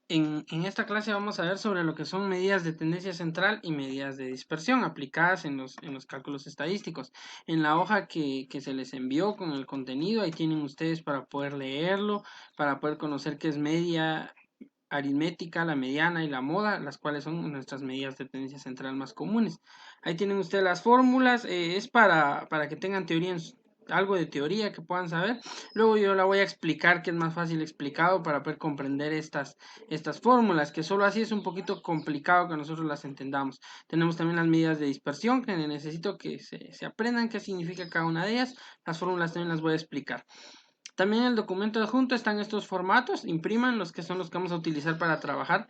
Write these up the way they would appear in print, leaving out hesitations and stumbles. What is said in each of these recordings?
En esta clase vamos a ver sobre lo que son medidas de tendencia central y medidas de dispersión aplicadas en los cálculos estadísticos. En la hoja que se les envió con el contenido, ahí tienen ustedes para poder leerlo, para poder conocer qué es media aritmética, la mediana y la moda, las cuales son nuestras medidas de tendencia central más comunes. Ahí tienen ustedes las fórmulas, es para que tengan teoría algo de teoría que puedan saber. Luego yo la voy a explicar, que es más fácil explicado para poder comprender estas fórmulas, que solo así es un poquito complicado que nosotros las entendamos. Tenemos también las medidas de dispersión, que necesito que se aprendan qué significa cada una de ellas. Las fórmulas también las voy a explicar. También en el documento adjunto están estos formatos, impriman los que son los que vamos a utilizar para trabajar.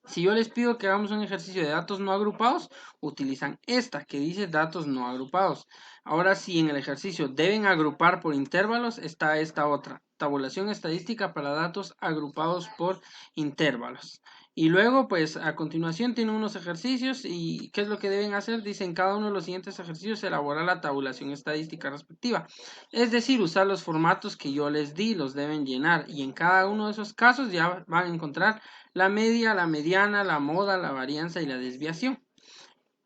Si yo les pido que hagamos un ejercicio de datos no agrupados, utilizan esta que dice datos no agrupados. Ahora, si en el ejercicio deben agrupar por intervalos, está esta otra, tabulación estadística para datos agrupados por intervalos. Y luego, pues a continuación tienen unos ejercicios y ¿qué es lo que deben hacer? Dicen cada uno de los siguientes ejercicios elaborar la tabulación estadística respectiva. Es decir, usar los formatos que yo les di, los deben llenar y en cada uno de esos casos ya van a encontrar la media, la mediana, la moda, la varianza y la desviación.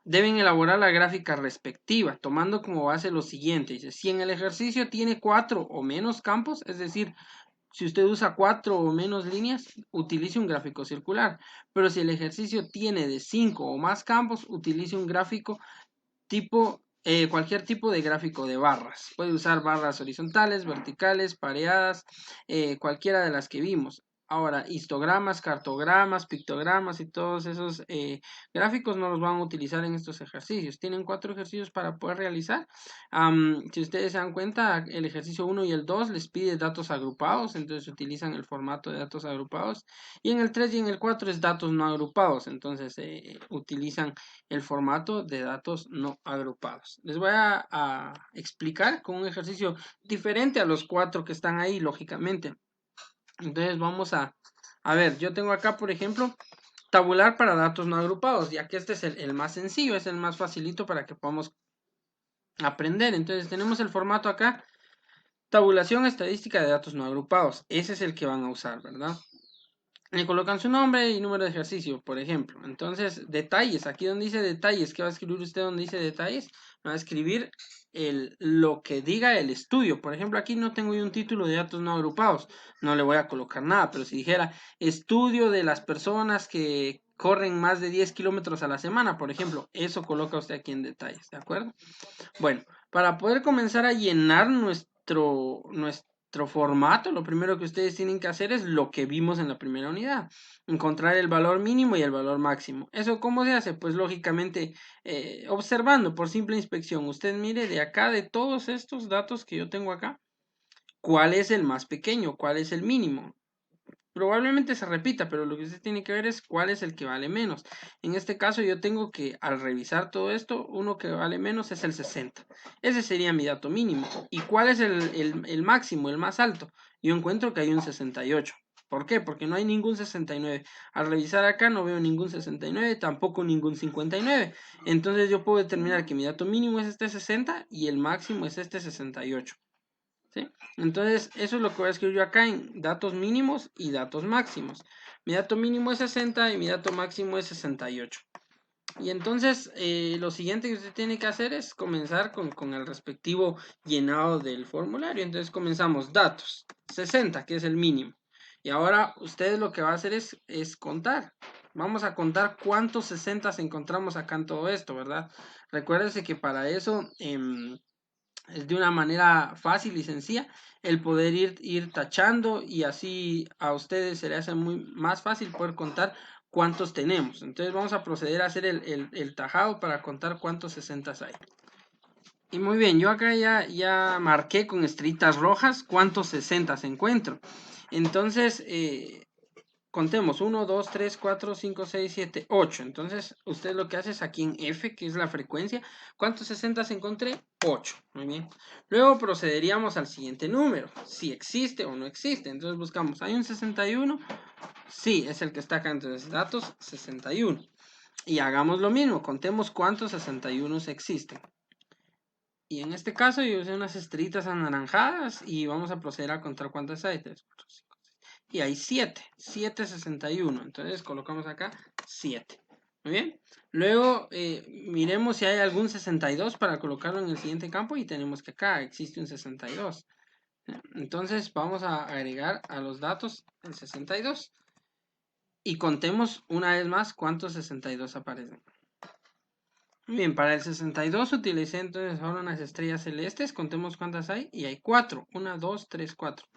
Deben elaborar la gráfica respectiva, tomando como base lo siguiente. Dice, si en el ejercicio tiene 4 o menos campos, es decir, si usted usa 4 o menos líneas, utilice un gráfico circular. Pero si el ejercicio tiene de 5 o más campos, utilice un gráfico cualquier tipo de gráfico de barras. Puede usar barras horizontales, verticales, pareadas, cualquiera de las que vimos. Ahora, histogramas, cartogramas, pictogramas y todos esos gráficos no los van a utilizar en estos ejercicios. Tienen 4 ejercicios para poder realizar. Si ustedes se dan cuenta, el ejercicio 1 y el 2 les pide datos agrupados, entonces utilizan el formato de datos agrupados. Y en el 3 y en el 4 es datos no agrupados, entonces utilizan el formato de datos no agrupados. Les voy a explicar con un ejercicio diferente a los 4 que están ahí, lógicamente. Entonces vamos a ver, yo tengo acá, por ejemplo, tabular para datos no agrupados, ya que este es el más sencillo, es el más facilito para que podamos aprender. Entonces tenemos el formato acá, tabulación estadística de datos no agrupados. Ese es el que van a usar, ¿verdad? Le colocan su nombre y número de ejercicio, por ejemplo. Entonces, detalles, aquí donde dice detalles, ¿qué va a escribir usted donde dice detalles? Va a escribir lo que diga el estudio. Por ejemplo, aquí no tengo yo un título de datos no agrupados, no le voy a colocar nada, pero si dijera estudio de las personas que corren más de 10 kilómetros a la semana, por ejemplo, eso coloca usted aquí en detalles, ¿de acuerdo? Bueno, para poder comenzar a llenar nuestro formato, lo primero que ustedes tienen que hacer es lo que vimos en la primera unidad, encontrar el valor mínimo y el valor máximo. ¿Eso cómo se hace? Pues lógicamente observando por simple inspección. Usted mire de acá, de todos estos datos que yo tengo acá, ¿cuál es el más pequeño? ¿Cuál es el mínimo? Probablemente se repita, pero lo que usted tiene que ver es cuál es el que vale menos. En este caso yo tengo que, al revisar todo esto, uno que vale menos es el 60. Ese sería mi dato mínimo. ¿Y cuál es el máximo, el más alto? Yo encuentro que hay un 68. ¿Por qué? Porque no hay ningún 69. Al revisar acá no veo ningún 69, tampoco ningún 59. Entonces yo puedo determinar que mi dato mínimo es este 60 y el máximo es este 68. ¿Sí? Entonces, eso es lo que voy a escribir yo acá en datos mínimos y datos máximos. Mi dato mínimo es 60 y mi dato máximo es 68. Y entonces, lo siguiente que usted tiene que hacer es comenzar con el respectivo llenado del formulario. Entonces, comenzamos datos, 60, que es el mínimo. Y ahora, ustedes lo que va a hacer es contar. Vamos a contar cuántos 60 encontramos acá en todo esto, ¿verdad? Recuérdense que para eso es de una manera fácil y sencilla el poder ir tachando y así a ustedes se les hace más fácil poder contar cuántos tenemos. Entonces vamos a proceder a hacer el tajado para contar cuántos 60 hay. Y muy bien, yo acá ya marqué con estrellitas rojas cuántos 60 encuentro. Entonces, contemos, 1, 2, 3, 4, 5, 6, 7, 8. Entonces, usted lo que hace es aquí en F, que es la frecuencia. ¿Cuántos 60 encontré? 8. Muy bien. Luego procederíamos al siguiente número, si existe o no existe. Entonces buscamos, ¿hay un 61? Sí, es el que está acá. Entonces, datos 61. Y hagamos lo mismo, contemos cuántos 61 existen. Y en este caso yo usé unas estrellitas anaranjadas y vamos a proceder a contar cuántas hay. 3, 4, 5, 6. y hay 7, 761. Entonces colocamos acá 7. Muy bien. Luego miremos si hay algún 62 para colocarlo en el siguiente campo y tenemos que acá existe un 62. Entonces vamos a agregar a los datos el 62 y contemos una vez más cuántos 62 aparecen. Muy bien, para el 62 utilicé entonces ahora unas estrellas celestes, contemos cuántas hay y hay 4, 1, 2, 3, 4.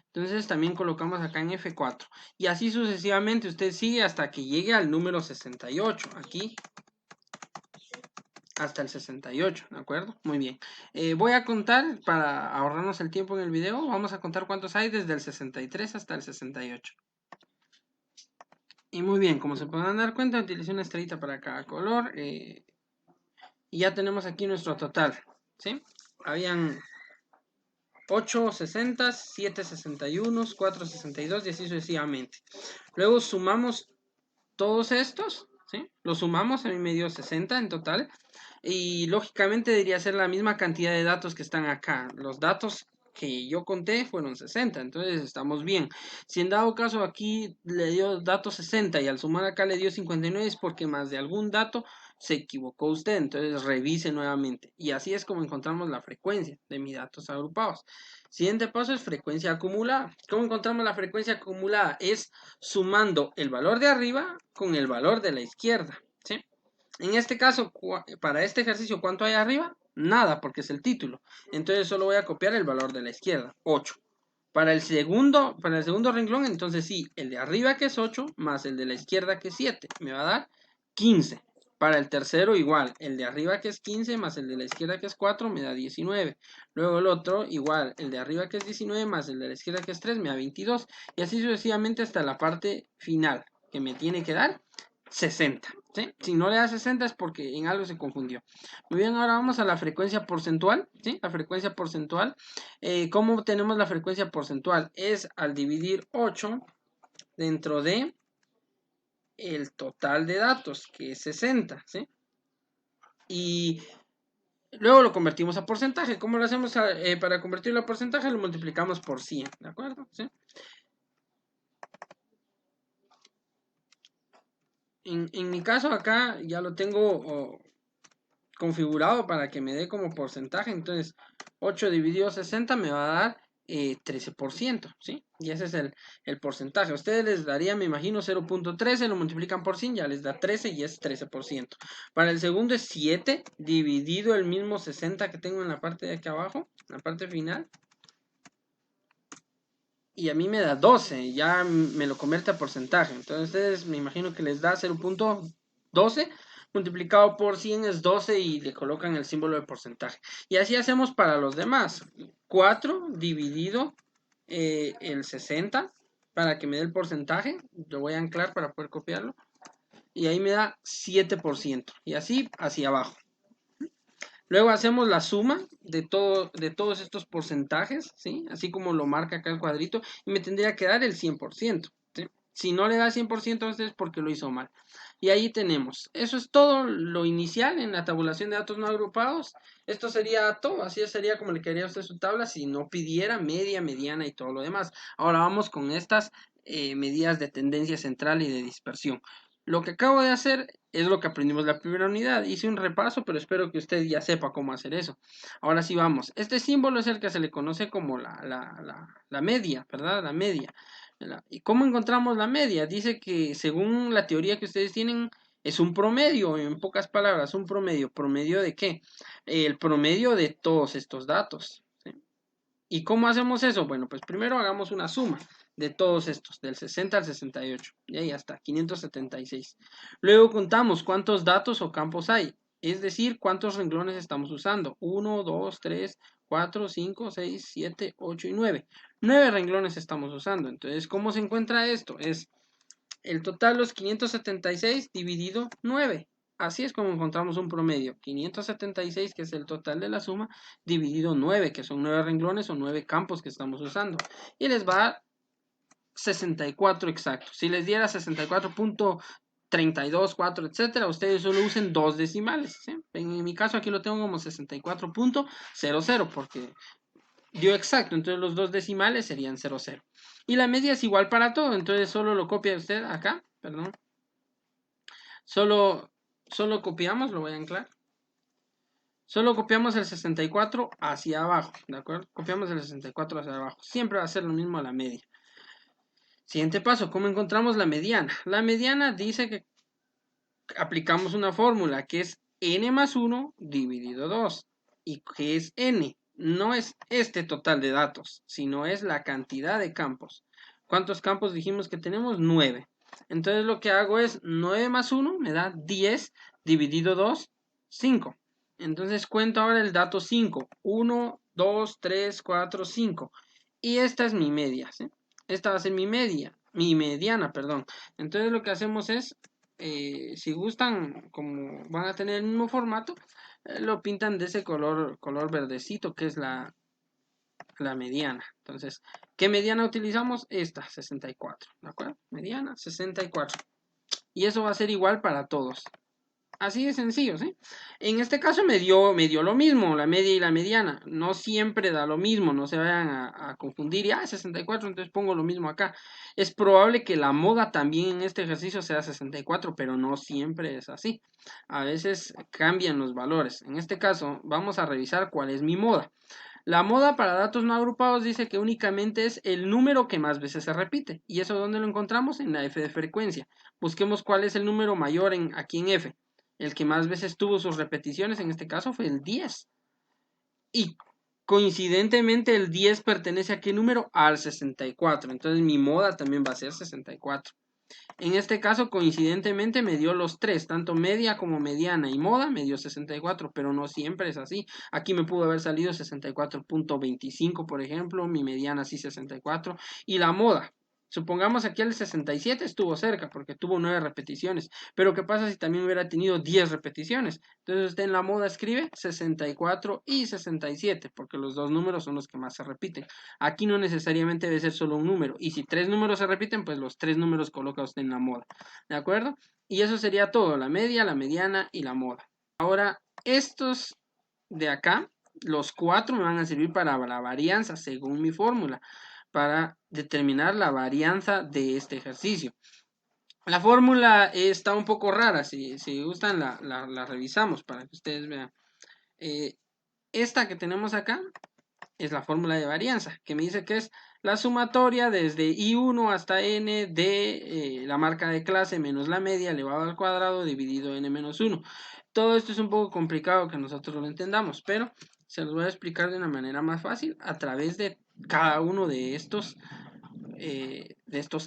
Entonces también colocamos acá en F4 y así sucesivamente usted sigue hasta que llegue al número 68, aquí hasta el 68, ¿de acuerdo? Muy bien. Voy a contar, para ahorrarnos el tiempo en el video, vamos a contar cuántos hay desde el 63 hasta el 68. Y muy bien, como se podrán dar cuenta, utilicé una estrellita para cada color. Y ya tenemos aquí nuestro total, ¿sí? Habían 8 60, 7 61, 4 62 y así sucesivamente. Luego sumamos todos estos, ¿sí? Los sumamos, a mí me dio 60 en total. Y lógicamente debería ser la misma cantidad de datos que están acá. Los datos que yo conté fueron 60, entonces estamos bien. Si en dado caso aquí le dio datos 60 y al sumar acá le dio 59 es porque más de algún dato se equivocó usted, entonces revise nuevamente. Y así es como encontramos la frecuencia de mis datos agrupados. Siguiente paso es frecuencia acumulada. ¿Cómo encontramos la frecuencia acumulada? Es sumando el valor de arriba con el valor de la izquierda, ¿sí? En este caso, para este ejercicio, ¿cuánto hay arriba? Nada, porque es el título. Entonces solo voy a copiar el valor de la izquierda, 8. Para el segundo renglón, entonces sí, el de arriba que es 8 más el de la izquierda que es 7, me va a dar 15. Para el tercero igual, el de arriba que es 15 más el de la izquierda que es 4 me da 19. Luego el otro igual, el de arriba que es 19 más el de la izquierda que es 3 me da 22. Y así sucesivamente hasta la parte final, que me tiene que dar 60. ¿Sí? Si no le da 60 es porque en algo se confundió. Muy bien, ahora vamos a la frecuencia porcentual. ¿Sí? La frecuencia porcentual. ¿Cómo obtenemos la frecuencia porcentual? Es al dividir 8 dentro de el total de datos, que es 60. ¿Sí? Y luego lo convertimos a porcentaje. ¿Cómo lo hacemos para convertirlo a porcentaje? Lo multiplicamos por 100. ¿De acuerdo? ¿Sí? En mi caso acá ya lo tengo configurado para que me dé como porcentaje. Entonces, 8 dividido 60 me va a dar 13%, ¿sí? Y ese es el porcentaje. A ustedes les daría, me imagino, 0.13, lo multiplican por 100, ya les da 13 y es 13%. Para el segundo es 7 dividido el mismo 60 que tengo en la parte de aquí abajo, en la parte final. Y a mí me da 12, ya me lo convierte a porcentaje. Entonces, me imagino que les da 0.12 multiplicado por 100 es 12 y le colocan el símbolo de porcentaje. Y así hacemos para los demás. 4 dividido el 60 para que me dé el porcentaje. Lo voy a anclar para poder copiarlo. Y ahí me da 7%. Y así hacia abajo. Luego hacemos la suma de todos estos porcentajes, ¿sí? Así como lo marca acá el cuadrito, y me tendría que dar el 100%, ¿sí? Si no le da 100%, es porque lo hizo mal. Y ahí tenemos. Eso es todo lo inicial en la tabulación de datos no agrupados. Esto sería todo. Así sería como le quedaría a usted su tabla si no pidiera media, mediana y todo lo demás. Ahora vamos con estas medidas de tendencia central y de dispersión. Lo que acabo de hacer es lo que aprendimos en la primera unidad. Hice un repaso, pero espero que usted ya sepa cómo hacer eso. Ahora sí vamos. Este símbolo es el que se le conoce como la media, ¿verdad? La media. ¿Y cómo encontramos la media? Dice que según la teoría que ustedes tienen, es un promedio, en pocas palabras, un promedio. ¿Promedio de qué? El promedio de todos estos datos. ¿Sí? ¿Y cómo hacemos eso? Bueno, pues primero hagamos una suma de todos estos, del 60 al 68. Y ahí está, 576. Luego contamos cuántos datos o campos hay, es decir, cuántos renglones estamos usando. 1, 2, 3, 4, 5, 6, 7, 8 y 9. 9 renglones estamos usando. Entonces, ¿cómo se encuentra esto? Es el total, los 576 dividido 9. Así es como encontramos un promedio. 576, que es el total de la suma, dividido 9, que son 9 renglones o 9 campos que estamos usando. Y les va a dar 64 exactos. Si les diera 64.32, 4, etcétera, ustedes solo usen dos decimales. ¿Sí? En mi caso aquí lo tengo como 64.00 porque dio exacto, entonces los dos decimales serían 0, 0. Y la media es igual para todo, entonces solo lo copia usted acá, perdón. Solo copiamos, lo voy a anclar. Solo copiamos el 64 hacia abajo, ¿de acuerdo? Copiamos el 64 hacia abajo. Siempre va a ser lo mismo a la media. Siguiente paso, ¿cómo encontramos la mediana? La mediana dice que aplicamos una fórmula que es n más 1 dividido 2. ¿Y qué es n? No es este total de datos, sino es la cantidad de campos. ¿Cuántos campos dijimos que tenemos? 9. Entonces lo que hago es 9 más 1 me da 10 dividido 2, 5. Entonces cuento ahora el dato 5. 1, 2, 3, 4, 5. Y esta es mi media, ¿sí? Esta va a ser mi mediana, perdón. Entonces lo que hacemos es si gustan, como van a tener el mismo formato, lo pintan de ese color verdecito que es la mediana. Entonces, ¿qué mediana utilizamos? Esta, 64, ¿de acuerdo? Mediana, 64. Y eso va a ser igual para todos. Así de sencillo, ¿sí? En este caso me dio lo mismo, la media y la mediana. No siempre da lo mismo, no se vayan a confundir. Y, 64, entonces pongo lo mismo acá. Es probable que la moda también en este ejercicio sea 64, pero no siempre es así. A veces cambian los valores. En este caso, vamos a revisar cuál es mi moda. La moda para datos no agrupados dice que únicamente es el número que más veces se repite. ¿Y eso dónde lo encontramos? En la f de frecuencia. Busquemos cuál es el número mayor aquí en f. El que más veces tuvo sus repeticiones, en este caso, fue el 10. Y coincidentemente el 10 pertenece a qué número? Al 64. Entonces mi moda también va a ser 64. En este caso, coincidentemente, me dio los tres, tanto media como mediana y moda, me dio 64, pero no siempre es así. Aquí me pudo haber salido 64.25, por ejemplo, mi mediana sí 64, y la moda. Supongamos aquí el 67 estuvo cerca porque tuvo 9 repeticiones, pero ¿qué pasa si también hubiera tenido 10 repeticiones? Entonces usted en la moda escribe 64 y 67 porque los dos números son los que más se repiten. Aquí no necesariamente debe ser solo un número, y si 3 números se repiten, pues los 3 números coloca usted en la moda, ¿de acuerdo? Y eso sería todo, la media, la mediana y la moda. Ahora, estos de acá, los 4 me van a servir para la varianza según mi fórmula, para determinar la varianza de este ejercicio. La fórmula está un poco rara, si gustan la revisamos para que ustedes vean. Esta que tenemos acá es la fórmula de varianza, que me dice que es la sumatoria desde I1 hasta n de la marca de clase menos la media elevado al cuadrado dividido n menos 1. Todo esto es un poco complicado que nosotros lo entendamos, pero se los voy a explicar de una manera más fácil a través de cada uno de estos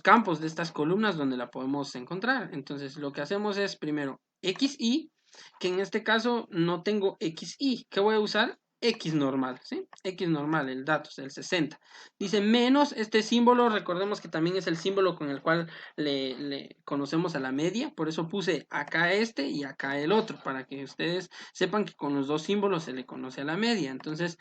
campos, de estas columnas donde la podemos encontrar. Entonces lo que hacemos es primero xy, que en este caso no tengo xy. ¿Qué voy a usar? X normal, ¿sí? X normal, el dato es el 60. Dice menos este símbolo, recordemos que también es el símbolo con el cual le conocemos a la media, por eso puse acá este y acá el otro, para que ustedes sepan que con los dos símbolos se le conoce a la media. Entonces,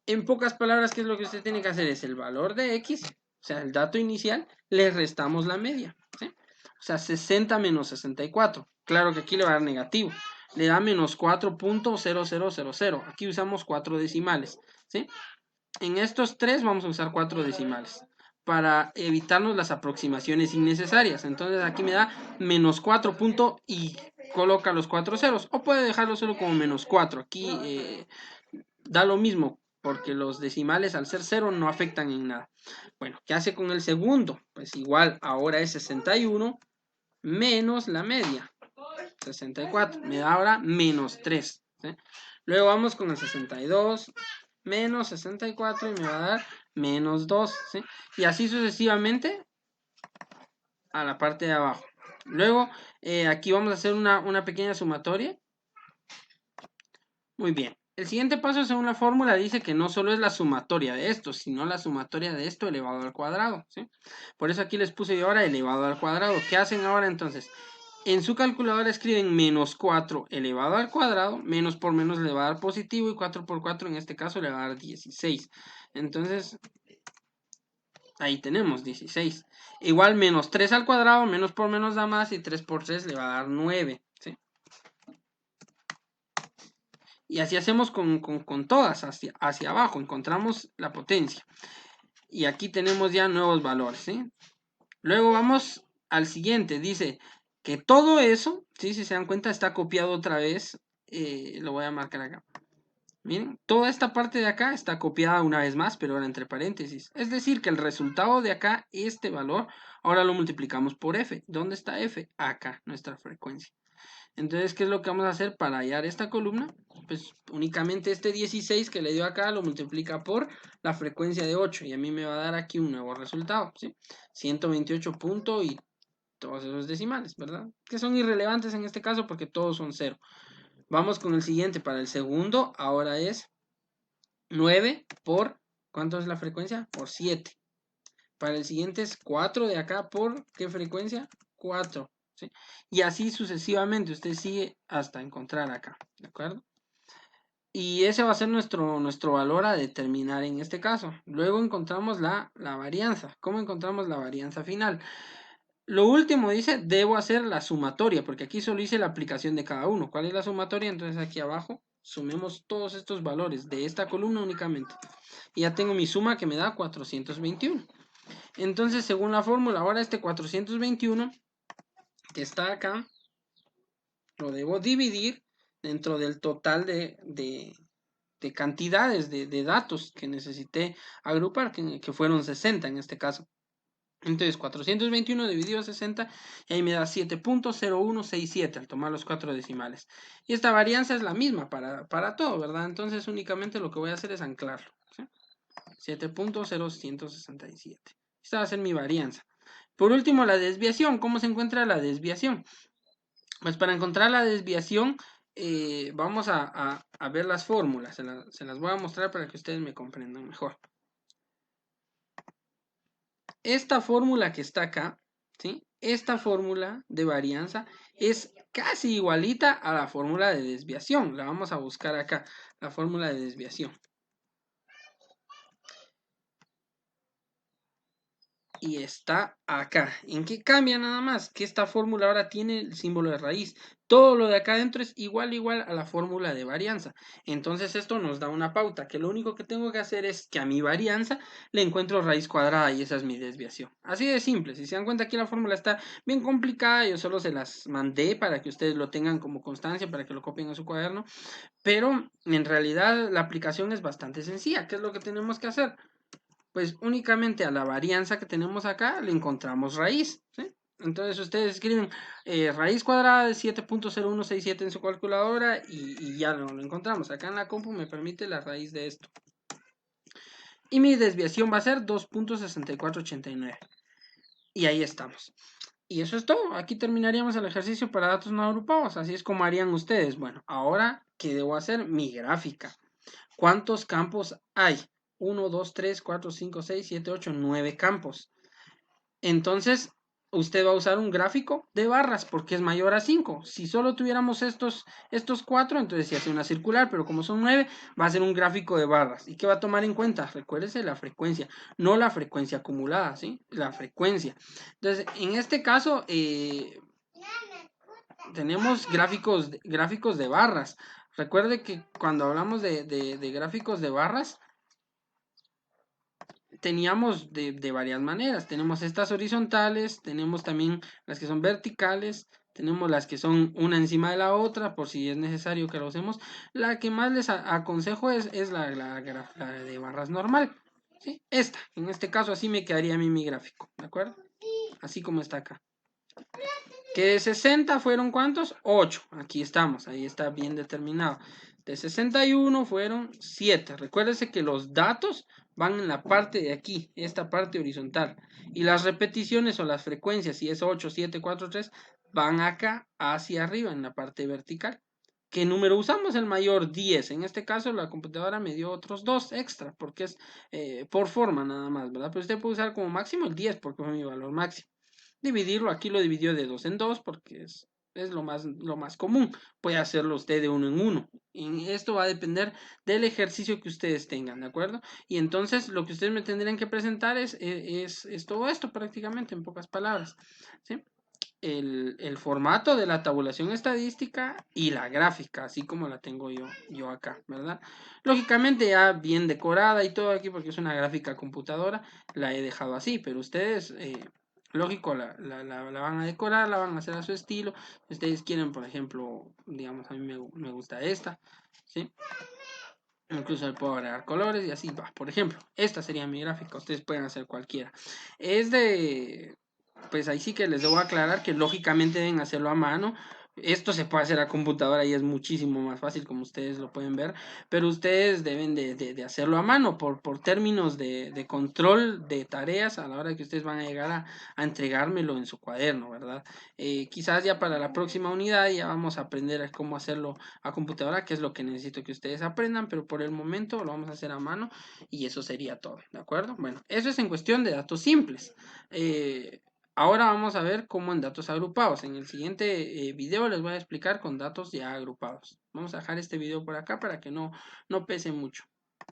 en pocas palabras, ¿qué es lo que usted tiene que hacer? Es el valor de X, o sea, el dato inicial, le restamos la media, ¿sí? O sea, 60 menos 64. Claro que aquí le va a dar negativo. Le da menos 4.0000. Aquí usamos 4 decimales, ¿sí? En estos tres vamos a usar 4 decimales para evitarnos las aproximaciones innecesarias. Entonces aquí me da menos 4 y coloca los 4 ceros. O puede dejarlo solo como menos 4. Aquí da lo mismo, porque los decimales al ser 0 no afectan en nada. Bueno, ¿qué hace con el segundo? Pues igual, ahora es 61 menos la media, 64, me da ahora menos 3. ¿sí? Luego vamos con el 62 menos 64 y me va a dar menos 2. ¿sí? Y así sucesivamente a la parte de abajo. Luego, aquí vamos a hacer una pequeña sumatoria. Muy bien. El siguiente paso según la fórmula dice que no solo es la sumatoria de esto, sino la sumatoria de esto elevado al cuadrado. ¿sí? Por eso aquí les puse yo ahora elevado al cuadrado. ¿Qué hacen ahora entonces? En su calculadora escriben menos 4 elevado al cuadrado, menos por menos le va a dar positivo y 4 por 4 en este caso le va a dar 16. Entonces, ahí tenemos 16. Igual menos 3 al cuadrado, menos por menos da más y 3 por 3 le va a dar 9. ¿sí? Y así hacemos con todas, hacia abajo, encontramos la potencia. Y aquí tenemos ya nuevos valores, ¿sí? Luego vamos al siguiente, dice que todo eso, ¿sí? Si se dan cuenta, está copiado otra vez, lo voy a marcar acá. Miren, toda esta parte de acá está copiada una vez más, pero ahora entre paréntesis. Es decir, que el resultado de acá, este valor, ahora lo multiplicamos por f. ¿Dónde está f? Acá, nuestra frecuencia. Entonces, ¿qué es lo que vamos a hacer para hallar esta columna? Pues únicamente este 16 que le dio acá lo multiplica por la frecuencia de 8 y a mí me va a dar aquí un nuevo resultado, ¿sí? 128 punto y todos esos decimales, ¿verdad? Que son irrelevantes en este caso porque todos son 0. Vamos con el siguiente. Para el segundo, ahora es 9 por, ¿cuánto es la frecuencia? Por 7. Para el siguiente es 4 de acá por, ¿qué frecuencia? 4. ¿Sí? Y así sucesivamente, usted sigue hasta encontrar acá, ¿de acuerdo? Y ese va a ser nuestro valor a determinar en este caso. Luego encontramos la varianza. ¿Cómo encontramos la varianza final? Lo último dice, debo hacer la sumatoria, porque aquí solo hice la aplicación de cada uno. ¿Cuál es la sumatoria? Entonces aquí abajo sumemos todos estos valores de esta columna únicamente. Y ya tengo mi suma que me da 421. Entonces, según la fórmula, ahora este 421 que está acá, lo debo dividir dentro del total de cantidades de datos que necesité agrupar, que fueron 60 en este caso. Entonces, 421 dividido 60, y ahí me da 7.0167 al tomar los 4 decimales. Y esta varianza es la misma para todo, ¿verdad? Entonces, únicamente lo que voy a hacer es anclarlo. ¿Sí? 7.0167. Esta va a ser mi varianza. Por último, la desviación. ¿Cómo se encuentra la desviación? Pues para encontrar la desviación, vamos a ver las fórmulas. Se las voy a mostrar para que ustedes me comprendan mejor. Esta fórmula que está acá, ¿sí? Esta fórmula de varianza es casi igualita a la fórmula de desviación. La vamos a buscar acá, la fórmula de desviación. Y está acá. ¿En qué cambia nada más? Que esta fórmula ahora tiene el símbolo de raíz. Todo lo de acá adentro es igual a la fórmula de varianza. Entonces esto nos da una pauta, que lo único que tengo que hacer es que a mi varianza le encuentro raíz cuadrada y esa es mi desviación. Así de simple. Si se dan cuenta aquí la fórmula está bien complicada, yo solo se las mandé para que ustedes lo tengan como constancia, para que lo copien en su cuaderno. Pero en realidad la aplicación es bastante sencilla. ¿Qué es lo que tenemos que hacer? Pues únicamente a la varianza que tenemos acá le encontramos raíz, ¿sí? Entonces ustedes escriben raíz cuadrada de 7.0167 en su calculadora y ya lo encontramos. Acá en la compu me permite la raíz de esto. Y mi desviación va a ser 2.6489. Y ahí estamos. Y eso es todo. Aquí terminaríamos el ejercicio para datos no agrupados. Así es como harían ustedes. Bueno, ahora, ¿qué debo hacer? Mi gráfica. ¿Cuántos campos hay? 1, 2, 3, 4, 5, 6, 7, 8, 9 campos. Entonces, usted va a usar un gráfico de barras porque es mayor a 5. Si solo tuviéramos estos 4, entonces se hace una circular, pero como son 9, va a ser un gráfico de barras. ¿Y qué va a tomar en cuenta? Recuérdese la frecuencia, no la frecuencia acumulada, ¿sí? La frecuencia. Entonces, en este caso, tenemos gráficos de barras. Recuerde que cuando hablamos de gráficos de barras, teníamos de varias maneras. Tenemos estas horizontales, tenemos también las que son verticales, tenemos las que son una encima de la otra, por si es necesario que lo usemos. La que más les aconsejo es la de barras normal. ¿Sí? Esta, en este caso así me quedaría a mí mi gráfico, ¿de acuerdo? Así como está acá. Que de 60 fueron ¿cuántos? 8. Aquí estamos, ahí está bien determinado. De 61 fueron 7. Recuérdese que los datos van en la parte de aquí, esta parte horizontal. Y las repeticiones o las frecuencias, si es 8, 7, 4, 3, van acá hacia arriba en la parte vertical. ¿Qué número usamos? El mayor 10. En este caso la computadora me dio otros 2 extra porque es por forma nada más, ¿verdad? Pero usted puede usar como máximo el 10 porque fue mi valor máximo. Dividirlo, aquí lo dividió de 2 en 2 porque es lo más común. Puede hacerlo usted de 1 en 1. Y esto va a depender del ejercicio que ustedes tengan, ¿de acuerdo? Y entonces lo que ustedes me tendrían que presentar es todo esto prácticamente, en pocas palabras, ¿sí? el formato de la tabulación estadística y la gráfica, así como la tengo yo acá, ¿verdad? Lógicamente ya bien decorada y todo aquí porque es una gráfica computadora, la he dejado así, pero ustedes, lógico, la van a decorar, la van a hacer a su estilo. Si ustedes quieren, por ejemplo, digamos, a mí me gusta esta, ¿sí? Incluso le puedo agregar colores y así va. Por ejemplo, esta sería mi gráfica. Ustedes pueden hacer cualquiera. Es de... Pues ahí sí que les debo aclarar que lógicamente deben hacerlo a mano. Esto se puede hacer a computadora y es muchísimo más fácil, como ustedes lo pueden ver. Pero ustedes deben de hacerlo a mano por términos de control de tareas a la hora que ustedes van a llegar a entregármelo en su cuaderno, ¿verdad? Quizás ya para la próxima unidad ya vamos a aprender a cómo hacerlo a computadora, que es lo que necesito que ustedes aprendan, pero por el momento lo vamos a hacer a mano y eso sería todo, ¿de acuerdo? Bueno, eso es en cuestión de datos simples. Ahora vamos a ver cómo en datos agrupados. En el siguiente video les voy a explicar con datos ya agrupados. Vamos a dejar este video por acá para que no pese mucho.